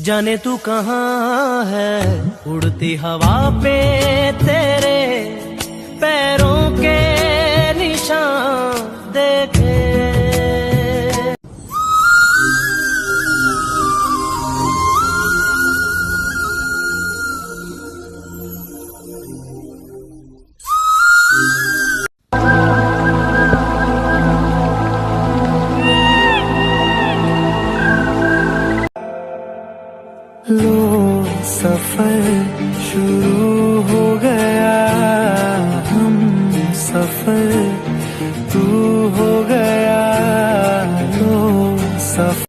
जाने तू कहाँ है, उड़ती हवा पे तेरे पैरों के निशान देखे। लो सफर शुरू हो गया, हम सफर तू हो गया। लो सफर